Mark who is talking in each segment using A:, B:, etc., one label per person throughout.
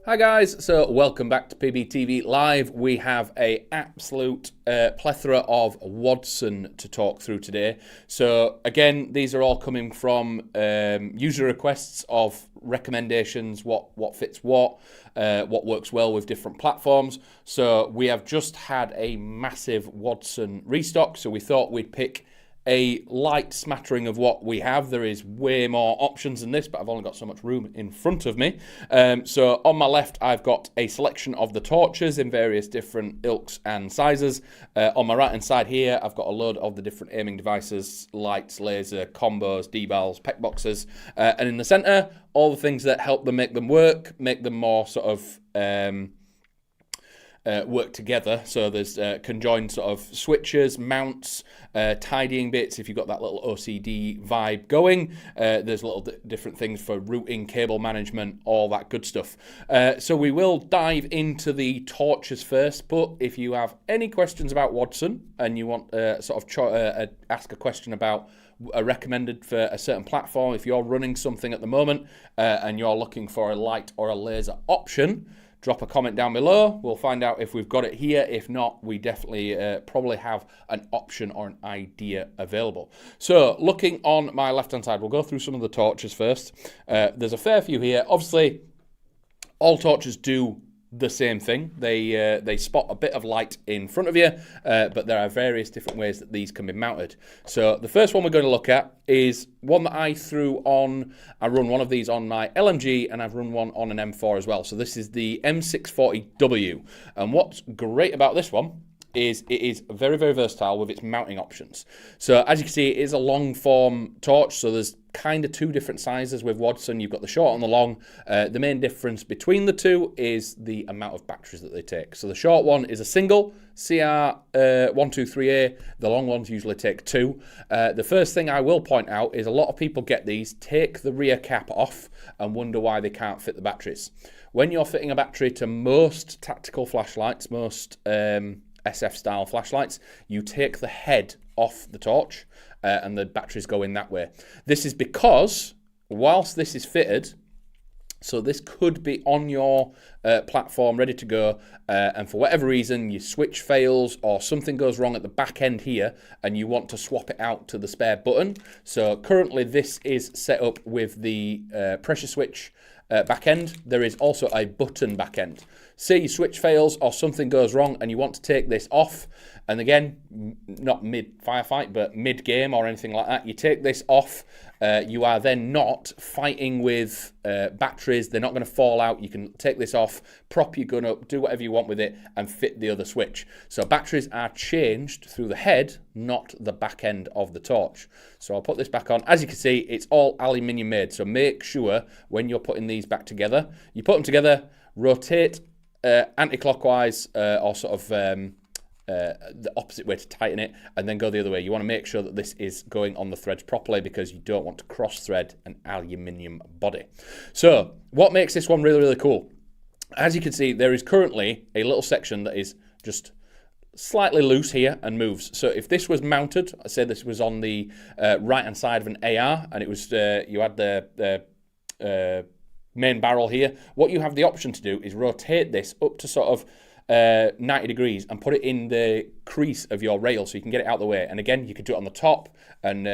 A: Hi guys, so welcome back to PBTV Live. We have a absolute plethora of WADSN to talk through today. So again, these are all coming from user requests of recommendations, what fits what works well with different platforms. So we have just had a massive WADSN restock, so we thought we'd pick a light smattering of what we have. There is way more options than this, but I've only got so much room in front of me. So on my left, I've got a selection of the torches in various different ilks and sizes. On my right hand side here, I've got a load of the different aiming devices, lights, laser, combos, debals, pec boxes. And in the center, all the things that help them make them work, make them more sort of work together. So there's conjoined sort of switches, mounts, tidying bits if you've got that little OCD vibe going. There's little different things for routing, cable management, all that good stuff. So we will dive into the torches first, but if you have any questions about WADSN and you want sort of ask a question about recommended for a certain platform, if you're running something at the moment and you're looking for a light or a laser option, drop a comment down below. We'll find out if we've got it here. If not, we definitely probably have an option or an idea available. So looking on my left-hand side, we'll go through some of the torches first. There's a fair few here. Obviously, all torches do the same thing. They spot a bit of light in front of you, but there are various different ways that these can be mounted. So the first one we're going to look at is one that I threw on. I run one of these on my LMG, and I've run one on an M4 as well. So this is the M640W, and what's great about this one is it is very, very versatile with its mounting options. So as you can see, it is a long form torch, so there's kind of two different sizes with WADSN. You've got the short and the long. The main difference between the two is the amount of batteries that they take. So the short one is a single CR123A. The long ones usually take two. The first thing I will point out is a lot of people get these, take the rear cap off, and wonder why they can't fit the batteries. When you're fitting a battery to most tactical flashlights, most SF style flashlights, you take the head off the torch and the batteries go in that way. This is because whilst this is fitted, so this could be on your platform ready to go, and for whatever reason your switch fails or something goes wrong at the back end here and you want to swap it out to the spare button. So currently this is set up with the pressure switch back end. There is also a button back end. Say your switch fails or something goes wrong and you want to take this off, and again, not mid firefight but mid game or anything like that, you take this off, you are then not fighting with batteries. They're not going to fall out. You can take this off, prop your gun up, do whatever you want with it, and fit the other switch. So batteries are changed through the head, not the back end of the torch. So I'll put this back on. As you can see, it's all aluminium made, so make sure when you're putting these back together, you put them together, rotate anti-clockwise or sort of the opposite way to tighten it, and then go the other way. You want to make sure that this is going on the threads properly because you don't want to cross thread an aluminium body. So what makes this one really, really cool? As you can see, there is currently a little section that is just slightly loose here and moves. So if this was mounted, I say this was on the right hand side of an AR, and it was you had the main barrel here, what you have the option to do is rotate this up to sort of 90 degrees and put it in the crease of your rail so you can get it out of the way. And again, you could do it on the top and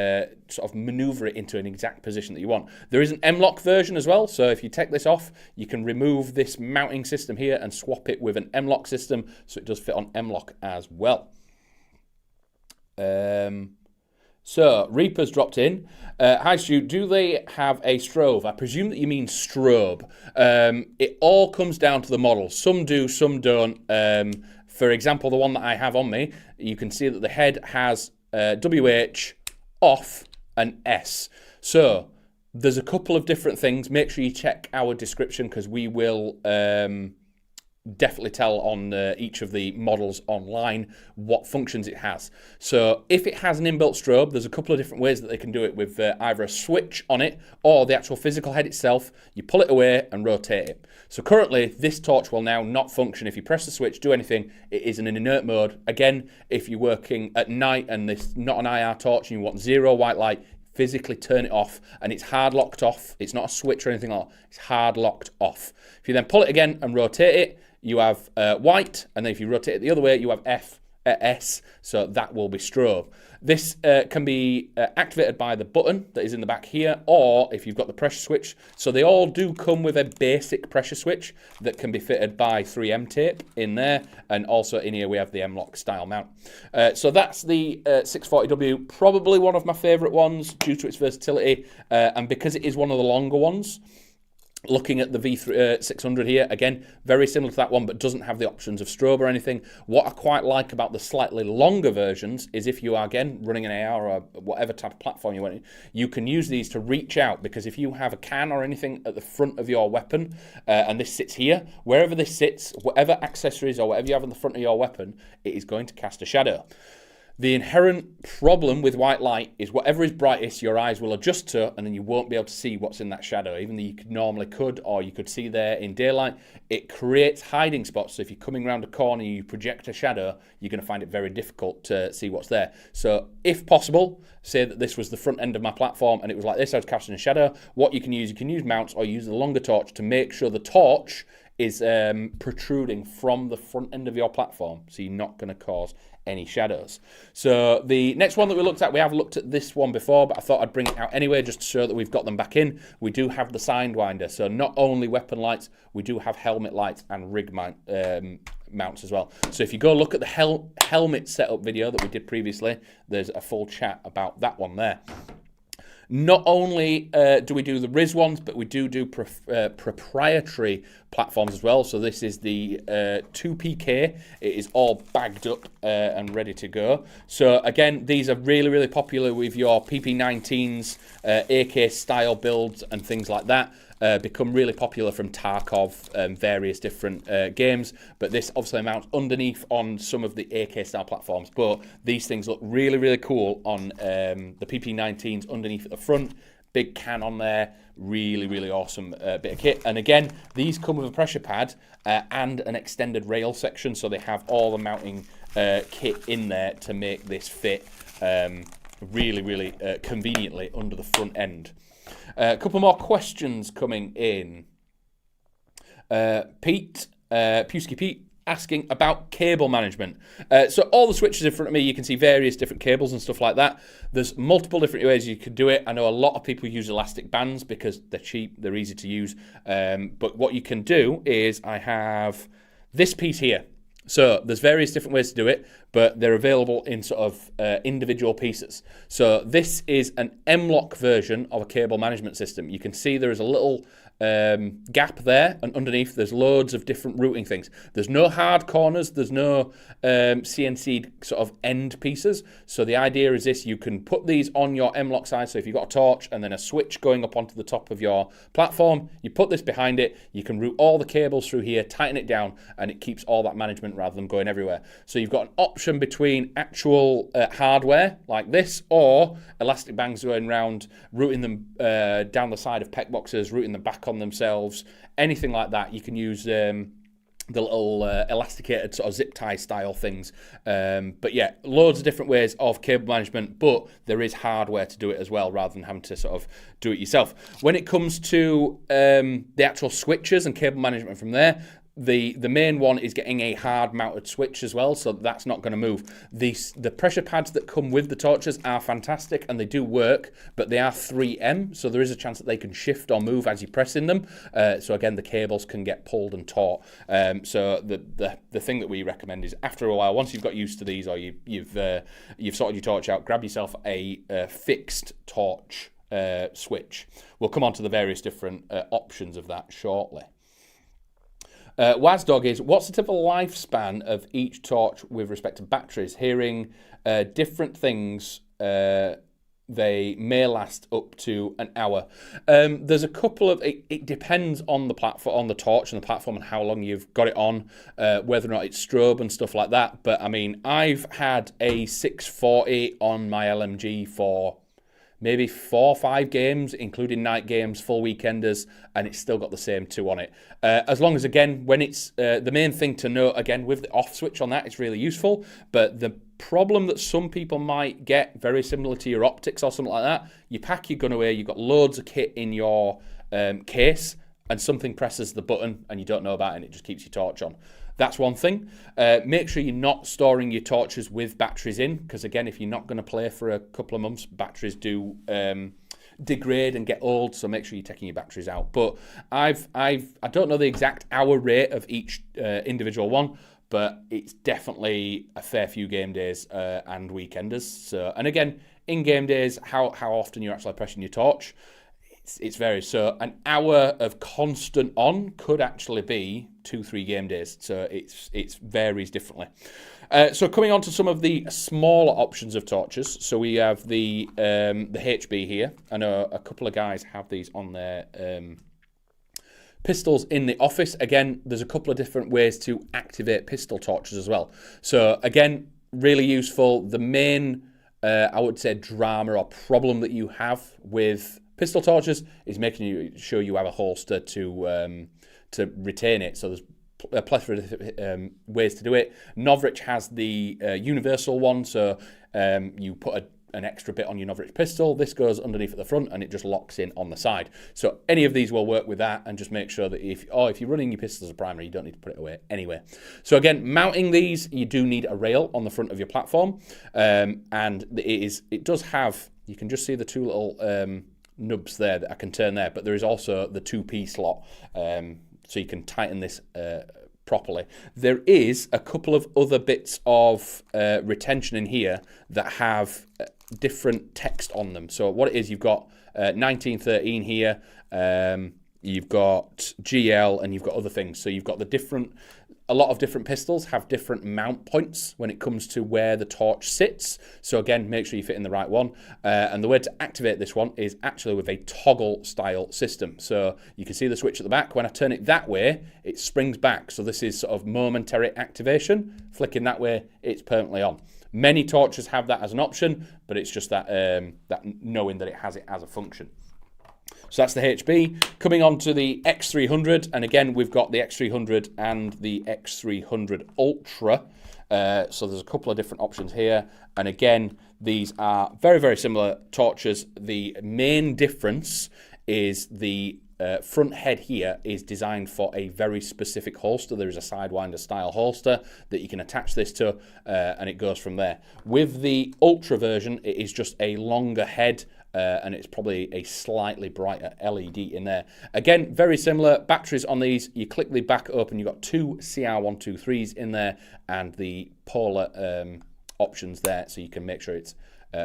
A: sort of maneuver it into an exact position that you want. There is an M-lock version as well, so if you take this off, you can remove this mounting system here and swap it with an M-lock system, so it does fit on M-lock as well. So, Reaper's dropped in. Hi Stu, do they have a strobe? I presume that you mean strobe. It all comes down to the model. Some do, some don't. For example, the one that I have on me, you can see that the head has WH, off, and S. So, there's a couple of different things. Make sure you check our description because we will definitely tell on each of the models online what functions it has. So if it has an inbuilt strobe, there's a couple of different ways that they can do it with either a switch on it or the actual physical head itself. You pull it away and rotate it. So currently this torch will now not function. If you press the switch, do anything, it is in an inert mode. Again, if you're working at night and this is not an IR torch and you want zero white light, physically turn it off, and it's hard locked off. It's not a switch or anything like that. It's hard locked off. If you then pull it again and rotate it, you have white, and then if you rotate it the other way, you have S, so that will be strobe. This can be activated by the button that is in the back here, or if you've got the pressure switch. So they all do come with a basic pressure switch that can be fitted by 3M tape in there, and also in here we have the M-Lock style mount. So that's the 640W, probably one of my favourite ones due to its versatility, and because it is one of the longer ones. Looking at the V600 here, again, very similar to that one, but doesn't have the options of strobe or anything. What I quite like about the slightly longer versions is if you are, again, running an AR or whatever type of platform you want, you can use these to reach out, because if you have a can or anything at the front of your weapon, and this sits here, wherever this sits, whatever accessories or whatever you have on the front of your weapon, it is going to cast a shadow. The inherent problem with white light is whatever is brightest, your eyes will adjust to, and then you won't be able to see what's in that shadow, even though you normally could, or you could see there in daylight. It creates hiding spots, so if you're coming around a corner and you project a shadow, you're going to find it very difficult to see what's there. So if possible, say that this was the front end of my platform and it was like this, I was casting a shadow, what you can use mounts or use the longer torch to make sure the torch is protruding from the front end of your platform, so you're not going to cause any shadows. So the next one that we looked at, we have looked at this one before, but I thought I'd bring it out anyway just to show that we've got them back in. We do have the Sidewinder, so not only weapon lights, we do have helmet lights and rig mounts as well. So if you go look at the helmet setup video that we did previously, there's a full chat about that one there. Not only do we do the RIS ones, but we do proprietary platforms as well. So this is the 2PK. It is all bagged up and ready to go. So again, these are really, really popular with your PP19s, AK style builds and things like that. Become really popular from Tarkov and various different games, but this obviously mounts underneath on some of the AK style platforms, but these things look really, really cool on the PP19s underneath at the front. Big can on there, really, really awesome bit of kit. And again, these come with a pressure pad and an extended rail section, so they have all the mounting kit in there to make this fit really, really conveniently under the front end. A couple more questions coming in. Pewsky Pete asking about cable management. So all the switches in front of me, you can see various different cables and stuff like that. There's multiple different ways you could do it. I know a lot of people use elastic bands because they're cheap, they're easy to use. But what you can do is I have this piece here. So there's various different ways to do it, but they're available in sort of individual pieces. So this is an M-Lock version of a cable management system. You can see there is a little gap there, and underneath there's loads of different routing things. There's no hard corners, there's no CNC sort of end pieces. So the idea is this: you can put these on your M-Lock side. So if you've got a torch and then a switch going up onto the top of your platform, you put this behind it, you can route all the cables through here, tighten it down, and it keeps all that management rather than going everywhere. So you've got an option between actual hardware like this, or elastic bands going around, routing them down the side of PEC boxes, routing them back on themselves, anything like that. You can use the little elasticated sort of zip tie style things. But yeah, loads of different ways of cable management, but there is hardware to do it as well rather than having to sort of do it yourself. When it comes to the actual switches and cable management from there, the main one is getting a hard mounted switch as well, so that's not going to move. The pressure pads that come with the torches are fantastic and they do work, but they are 3M, so there is a chance that they can shift or move as you press in them. So again, the cables can get pulled and taut. So the thing that we recommend is, after a while, once you've got used to these, or you've sorted your torch out, grab yourself a fixed torch switch. We'll come on to the various different options of that shortly. Wazdog is, what's the typical lifespan of each torch with respect to batteries? Hearing different things, they may last up to an hour. There's a couple of, it depends on the platform, on the torch and the platform, and how long you've got it on, whether or not it's strobe and stuff like that. But I mean, I've had a 640 on my LMG for maybe 4 or 5 games, including night games, full weekenders, and it's still got the same 2 on it. As long as, again, when it's the main thing to note, again, with the off switch on that, it's really useful. But the problem that some people might get, very similar to your optics or something like that, you pack your gun away, you've got loads of kit in your case, and something presses the button and you don't know about it and it just keeps your torch on. That's one thing. Make sure you're not storing your torches with batteries in, because again, if you're not going to play for a couple of months, batteries do degrade and get old, so make sure you're taking your batteries out. But I don't know the exact hour rate of each individual one, but it's definitely a fair few game days and weekenders. So, and again, in game days, how often you're actually pressing your torch, it's varies. So an hour of constant on could actually be 2-3 game days. So it's varies differently. So coming on to some of the smaller options of torches. So we have the HB here. I know a couple of guys have these on their pistols in the office. Again, there's a couple of different ways to activate pistol torches as well. So again, really useful. The main, I would say, drama or problem that you have with pistol torches is making sure you have a holster to retain it. So there's a plethora of ways to do it. Novrich has the universal one, so you put an extra bit on your Novrich pistol. This goes underneath at the front and it just locks in on the side. So any of these will work with that, and just make sure that if you're running your pistol as a primary, you don't need to put it away anyway. So again, mounting these, you do need a rail on the front of your platform, and it does have, you can just see the 2 little nubs there that I can turn there, but there is also the 2P slot, so you can tighten this properly. There is a couple of other bits of retention in here that have different text on them. So what it is, you've got 1913 here, you've got GL, and you've got other things. So you've got a lot of different pistols have different mount points when it comes to where the torch sits. So again, make sure you fit in the right one. And the way to activate this one is actually with a toggle style system. So you can see the switch at the back. When I turn it that way, it springs back. So this is sort of momentary activation. Flicking that way, it's permanently on. Many torches have that as an option, but it's just that knowing that it has it as a function. So that's the HB. Coming on to the X300, and again, we've got the X300 and the X300 Ultra. So there's a couple of different options here. And again, these are very, very similar torches. The main difference is the front head here is designed for a very specific holster. There is a Sidewinder style holster that you can attach this to, and it goes from there. With the Ultra version, it is just a longer head, and it's probably a slightly brighter LED in there. Again, very similar. Batteries on these, you click the back open, you've got 2 CR123s in there, and the polar options there, so you can make sure it's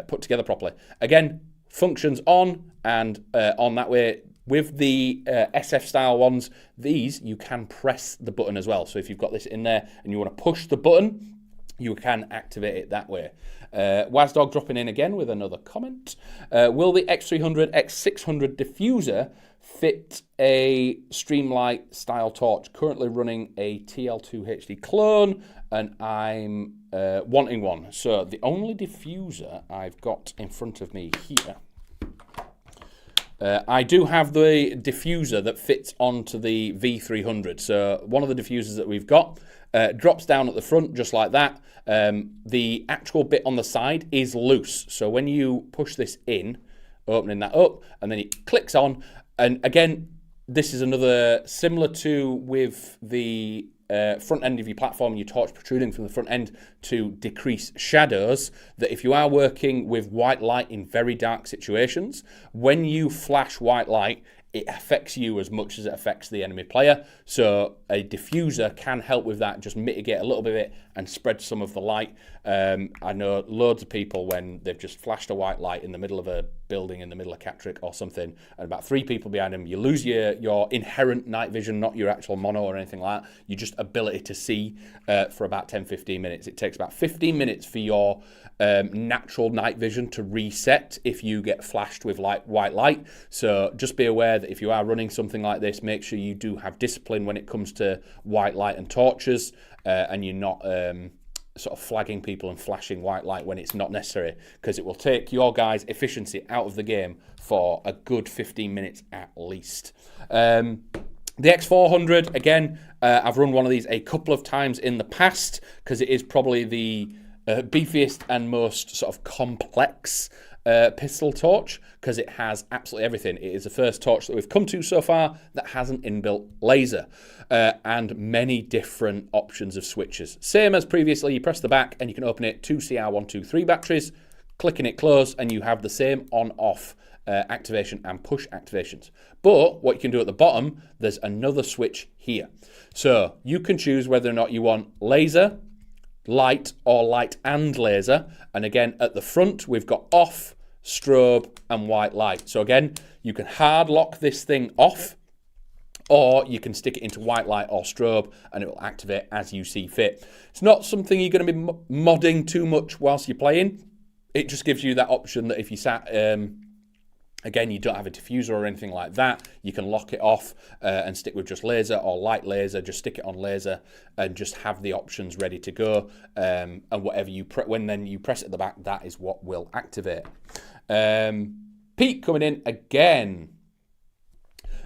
A: put together properly. Again, functions on and on that way. With the SF style ones, these, you can press the button as well. So if you've got this in there and you want to push the button, you can activate it that way. Wazdog dropping in again with another comment. Will the X300, X600 diffuser fit a Streamlight style torch? Currently running a TL2 HD clone, and I'm wanting one. So the only diffuser I've got in front of me here, I do have the diffuser that fits onto the V300. So one of the diffusers that we've got drops down at the front just like that. The actual bit on the side is loose. So when you push this in, opening that up, and then it clicks on, and again, this is another similar to with the front end of your platform, your torch protruding from the front end to decrease shadows, that if you are working with white light in very dark situations, when you flash white light, it affects you as much as it affects the enemy player. So a diffuser can help with that, just mitigate a little bit of it and spread some of the light. I know loads of people, when they've just flashed a white light in the middle of a building, in the middle of Catterick or something, and about 3 people behind them, you lose your inherent night vision, not your actual mono or anything like that. You just ability to see for about 10-15 minutes. It takes about 15 minutes for your natural night vision to reset if you get flashed with white light. So just be aware that if you are running something like this, make sure you do have discipline when it comes to white light and torches, and you're not sort of flagging people and flashing white light when it's not necessary, because it will take your guys' efficiency out of the game for a good 15 minutes at least. The X400, again, I've run one of these a couple of times in the past because it is probably the beefiest and most sort of complex pistol torch, because it has absolutely everything. It is the first torch that we've come to so far that has an inbuilt laser and many different options of switches. Same as previously, you press the back and you can open it, 2 CR123 batteries, clicking it close, and you have the same on-off activation and push activations. But what you can do at the bottom, there's another switch here. So you can choose whether or not you want laser, light, or light and laser. And again, at the front, we've got off, strobe, and white light. So again, you can hard lock this thing off, or you can stick it into white light or strobe and it will activate as you see fit. It's not something you're going to be modding too much whilst you're playing. It just gives you that option that if you sat, again, you don't have a diffuser or anything like that, you can lock it off and stick with just laser or light laser, just stick it on laser and just have the options ready to go. And whatever you when then you press it at the back, that is what will activate. Pete coming in again.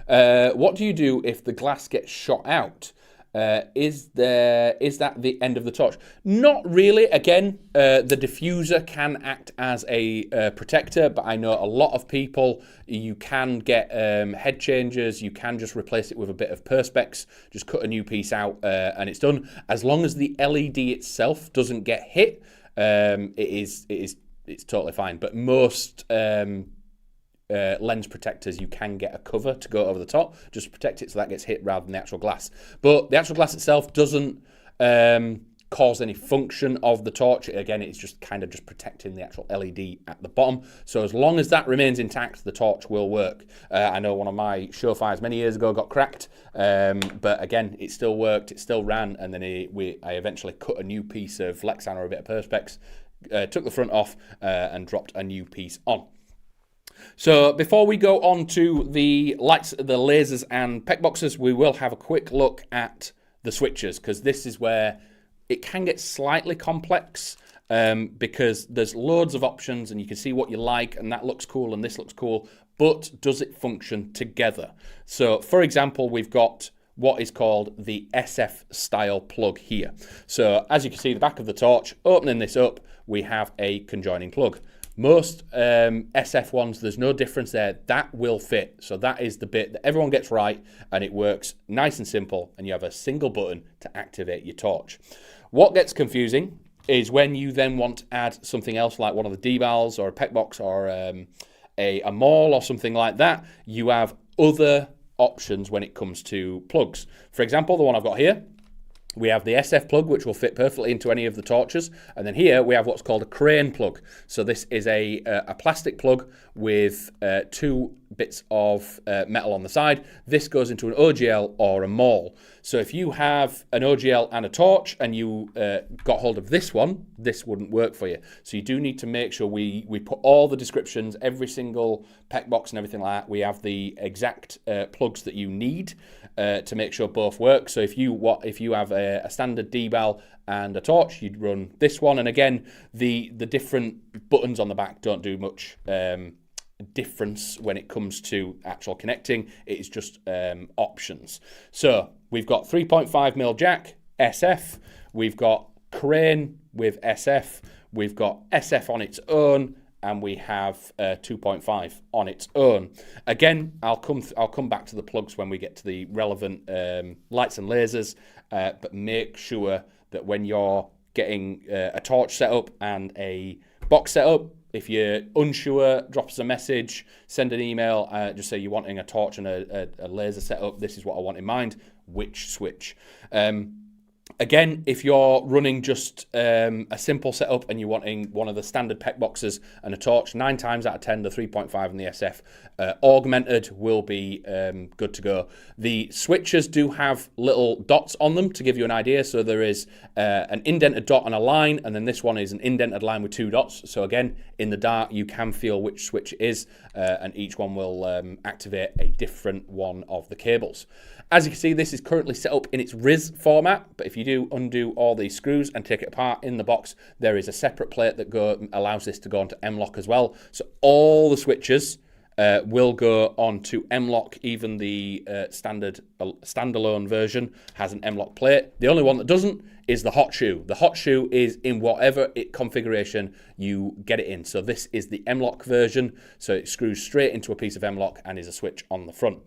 A: What do you do if the glass gets shot out? Is that the end of the torch? Not really. Again, the diffuser can act as a protector, but I know a lot of people, you can get head changers, you can just replace it with a bit of perspex, just cut a new piece out and it's done. As long as the LED itself doesn't get hit, it's totally fine. But most lens protectors, you can get a cover to go over the top, just protect it so that gets hit rather than the actual glass. But the actual glass itself doesn't cause any function of the torch. Again, it's just kind of just protecting the actual LED at the bottom. So as long as that remains intact, the torch will work. I know one of my Surefires many years ago got cracked, but again, it still worked, it still ran, and then I eventually cut a new piece of Lexan or a bit of perspex, took the front off and dropped a new piece on. So before we go on to the lights, the lasers and PEC boxes, we will have a quick look at the switches, because this is where it can get slightly complex, because there's loads of options and you can see what you like and that looks cool and this looks cool, but does it function together? So for example, we've got what is called the SF style plug here. So as you can see, the back of the torch, opening this up, we have a conjoining plug. Most SF ones, there's no difference there. That will fit. So that is the bit that everyone gets right, and it works nice and simple, and you have a single button to activate your torch. What gets confusing is when you then want to add something else, like one of the D-valves or a PEC box or a maul or something like that. You have other options when it comes to plugs. For example, the one I've got here, we have the SF plug, which will fit perfectly into any of the torches. And then here we have what's called a crane plug. So this is a plastic plug with 2 bits of metal on the side. This goes into an OGL or a maul. So if you have an OGL and a torch and you got hold of this one, this wouldn't work for you. So you do need to make sure we put all the descriptions, every single PEC box and everything like that. We have the exact plugs that you need to make sure both work. So if you have a standard D-bal and a torch, you'd run this one. And again, the different buttons on the back don't do much difference when it comes to actual connecting. It is just options. So we've got 3.5mm jack, SF, we've got crane with SF, we've got SF on its own, and we have 2.5 on its own. Again, I'll come back to the plugs when we get to the relevant lights and lasers, but make sure that when you're getting a torch set up and a box set up, if you're unsure, drop us a message, send an email, just say you're wanting a torch and a laser setup. This is what I want in mind. Which switch? Again, if you're running just a simple setup and you're wanting one of the standard PEC boxes and a torch, 9 times out of 10, the 3.5 and the SF augmented will be good to go. The switches do have little dots on them to give you an idea. So there is an indented dot on a line, and then this one is an indented line with 2 dots. So again, in the dark, you can feel which switch it is, and each one will activate a different one of the cables. As you can see, this is currently set up in its RIS format, but if you you do undo all these screws and take it apart in the box, there is a separate plate that allows this to go onto M-lock as well. So all the switches will go onto M-lock. Even the standard standalone version has an M-lock plate. The only one that doesn't is the hot shoe. The hot shoe is in whatever configuration you get it in. So this is the M-lock version. So it screws straight into a piece of M-lock and is a switch on the front.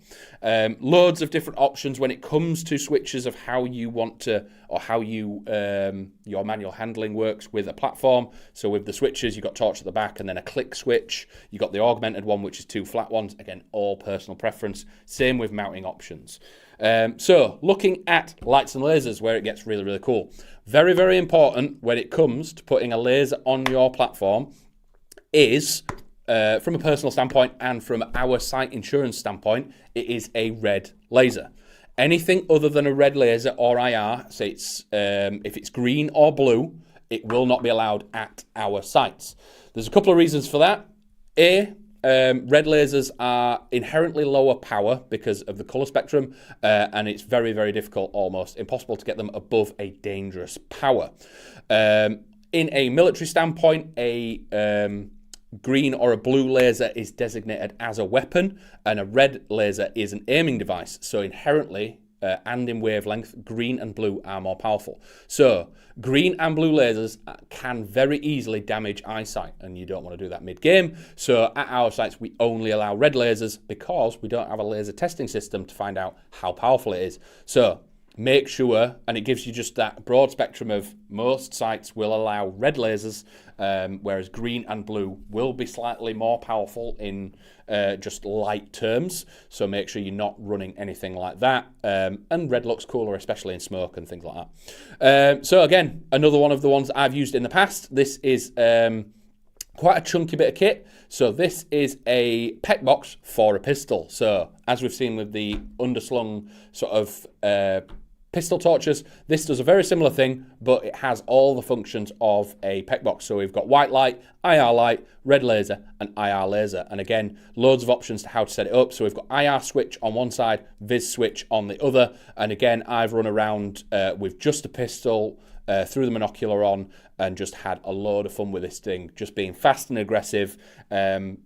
A: Loads of different options when it comes to switches of how you want to, or how you your manual handling works with a platform. So with the switches, you've got torch at the back and then a click switch. You've got the augmented one, which is 2 flat ones. Again, all personal preference. Same with mounting options. So looking at lights and lasers, where it gets really, really cool. Very, very important when it comes to putting a laser on your platform is, from a personal standpoint and from our site insurance standpoint, it is a red laser. Anything other than a red laser or IR, say it's, if it's green or blue, it will not be allowed at our sites. There's a couple of reasons for that. Red lasers are inherently lower power because of the color spectrum, and it's very, very difficult, almost impossible to get them above a dangerous power. In a military standpoint, a green or a blue laser is designated as a weapon, and a red laser is an aiming device. So inherently, and in wavelength, green and blue are more powerful. So green and blue lasers can very easily damage eyesight, and you don't want to do that mid-game. So at our sites, we only allow red lasers because we don't have a laser testing system to find out how powerful it is. So make sure, and it gives you just that broad spectrum of most sites will allow red lasers, whereas green and blue will be slightly more powerful in just light terms. So make sure you're not running anything like that. And red looks cooler, especially in smoke and things like that. So again, another one of the ones I've used in the past. This is quite a chunky bit of kit. So this is a PEC box for a pistol. So as we've seen with the underslung sort of pistol torches, this does a very similar thing, but it has all the functions of a PEC box. So we've got white light, IR light, red laser, and IR laser. And again, loads of options to how to set it up. So we've got IR switch on one side, Viz switch on the other. And again, I've run around with just a pistol, threw the monocular on, and just had a load of fun with this thing, just being fast and aggressive,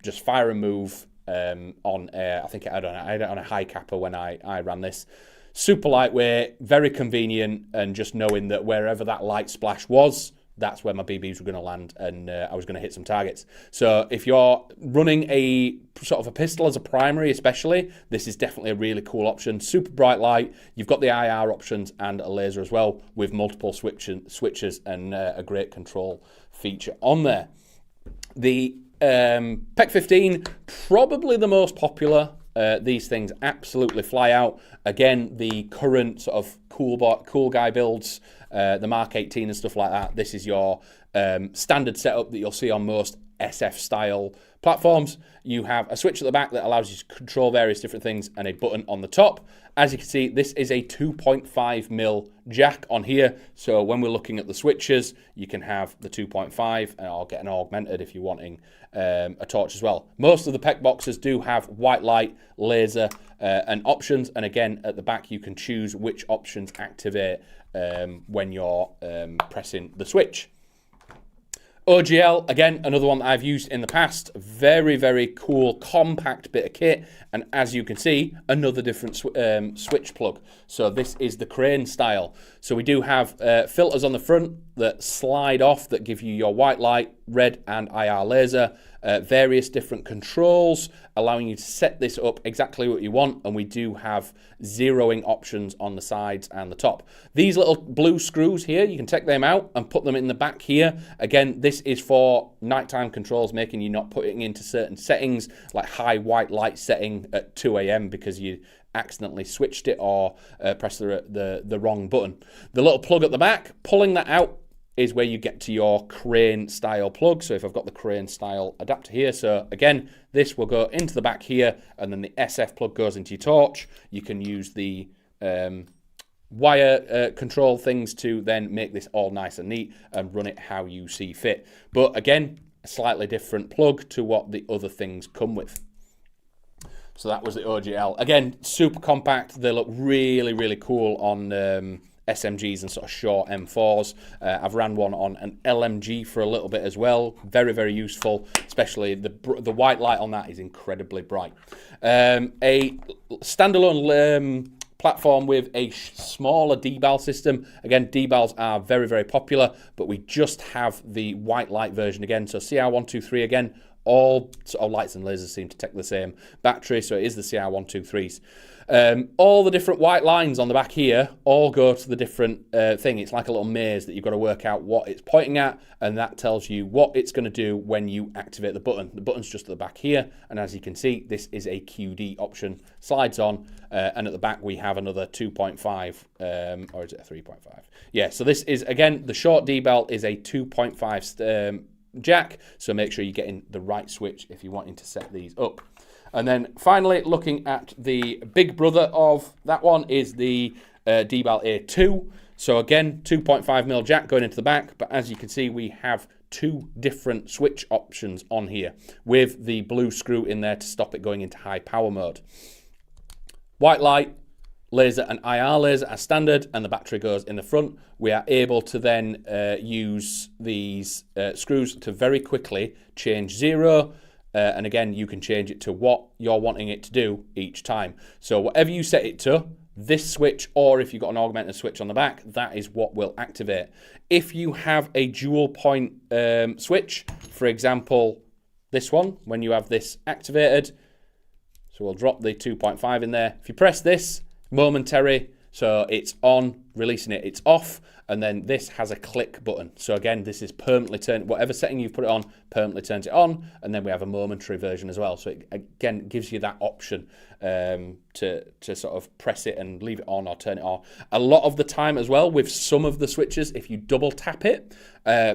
A: just fire and move on, I think I had it on a high capper when I ran this. Super lightweight, very convenient, and just knowing that wherever that light splash was, that's where my BBs were going to land, and I was going to hit some targets. So if you're running a sort of a pistol as a primary especially, this is definitely a really cool option. Super bright light. You've got the IR options and a laser as well with multiple switches and a great control feature on there. The PEC 15, probably the most popular. These things absolutely fly out. Again, the current sort of cool guy builds, the Mark 18 and stuff like that. This is your standard setup that you'll see on most SF style platforms. You have a switch at the back that allows you to control various different things and a button on the top. As you can see, this is a 2.5mm jack on here. So when we're looking at the switches, you can have the 2.5 or get an augmented if you're wanting a torch as well. Most of the PEC boxes do have white light, laser, and options. And again, at the back, you can choose which options activate when you're pressing the switch. OGL, again, another one that I've used in the past. Very, very cool, compact bit of kit. And as you can see, another different switch plug. So this is the crane style. So we do have filters on the front that slide off that give you your white light, red and IR laser. Various different controls, allowing you to set this up exactly what you want. And we do have zeroing options on the sides and the top. These little blue screws here, you can take them out and put them in the back here. Again, this is for nighttime controls, making you not putting into certain settings, like high white light setting at 2 a.m. because you accidentally switched it or pressed the wrong button. The little plug at the back, pulling that out is where you get to your crane style plug. So if I've got the crane style adapter here, so again, this will go into the back here, and then the SF plug goes into your torch. You can use the wire control things to then make this all nice and neat and run it how you see fit. But again, a slightly different plug to what the other things come with. So that was the OGL. Again, super compact. They look really, really cool on SMGs and sort of short M4s. I've ran one on an LMG for a little bit as well. Very, very useful, especially the white light on that is incredibly bright. A standalone platform with a smaller decal system. Again, decals are very, very popular, but we just have the white light version again. So CR123 again, all sort of lights and lasers seem to take the same battery, so it is the CR123s. All the different white lines on the back here all go to the different thing. It's like a little maze that you've got to work out what it's pointing at, and that tells you what it's going to do when you activate the button. The button's just at the back here, and as you can see, this is a QD option. Slides on, and at the back we have another 2.5, or is it a 3.5? Yeah, so this is, again, the short D-bell is a 2.5 jack, so make sure you're getting the right switch if you're wanting to set these up. And then finally, looking at the big brother of that one is the D-bell A2. So again, 2.5mm jack going into the back, but as you can see, we have two different switch options on here with the blue screw in there to stop it going into high power mode. White light, laser and IR laser as standard, and the battery goes in the front. We are able to then use these screws to very quickly change 0, and again, you can change it to what you're wanting it to do each time. So whatever you set it to, this switch, or if you've got an augmented switch on the back, that is what will activate. If you have a dual point switch, for example, this one, when you have this activated, so we'll drop the 2.5 in there. If you press this, momentary, so it's on, releasing it, it's off, and then this has a click button. So again, this is permanently turned, whatever setting you've put it on, permanently turns it on, and then we have a momentary version as well. So it again gives you that option to sort of press it and leave it on or turn it on. A lot of the time as well, with some of the switches, if you double tap it,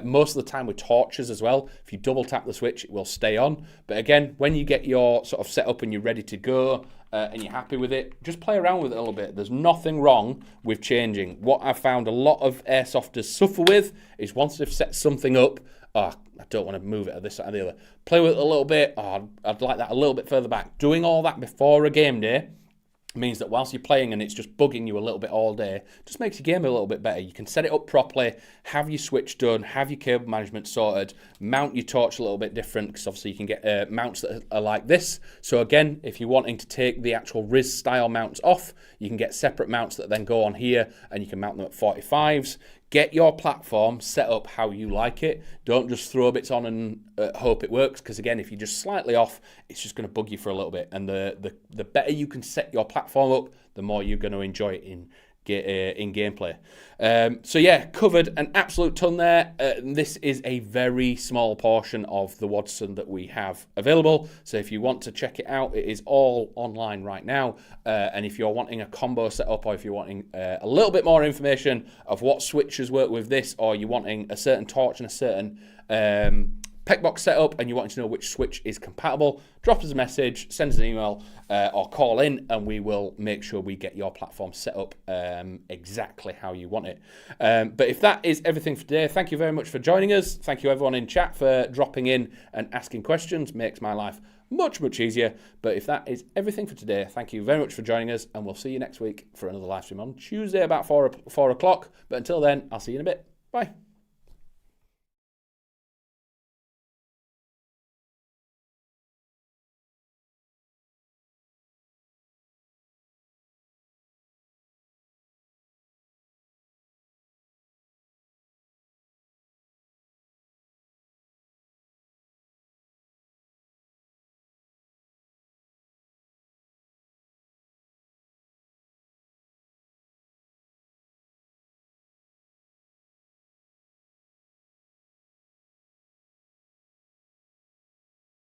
A: most of the time with torches as well, if you double tap the switch, it will stay on. But again, when you get your sort of set up and you're ready to go, and you're happy with it, just play around with it a little bit. There's nothing wrong with changing. What I've found a lot of airsofters suffer with is once they've set something up, oh, I don't want to move it or this, that, or the other. Play with it a little bit, oh, I'd like that a little bit further back. Doing all that before a game day means that whilst you're playing and it's just bugging you a little bit all day, just makes your game a little bit better. You can set it up properly, have your switch done, have your cable management sorted, mount your torch a little bit different, because obviously you can get mounts that are like this. So again, if you're wanting to take the actual RIS style mounts off, you can get separate mounts that then go on here, and you can mount them at 45s. Get your platform set up how you like it. Don't just throw bits on and hope it works, because again, if you're just slightly off, it's just going to bug you for a little bit. And the better you can set your platform up, the more you're going to enjoy it in gameplay. So yeah, covered an absolute ton there. This is a very small portion of the WADSN that we have available. So if you want to check it out, it is all online right now. And if you're wanting a combo setup, or if you're wanting a little bit more information of what switches work with this, or you're wanting a certain torch and a certain PEC box setup, and you want to know which switch is compatible, drop us a message, send us an email, or call in, and we will make sure we get your platform set up exactly how you want it. But if that is everything for today, thank you very much for joining us. Thank you everyone in chat for dropping in and asking questions. Makes my life much, much easier. But if that is everything for today, thank you very much for joining us, and we'll see you next week for another live stream on Tuesday about 4 o'clock. But until then, I'll see you in a bit. Bye.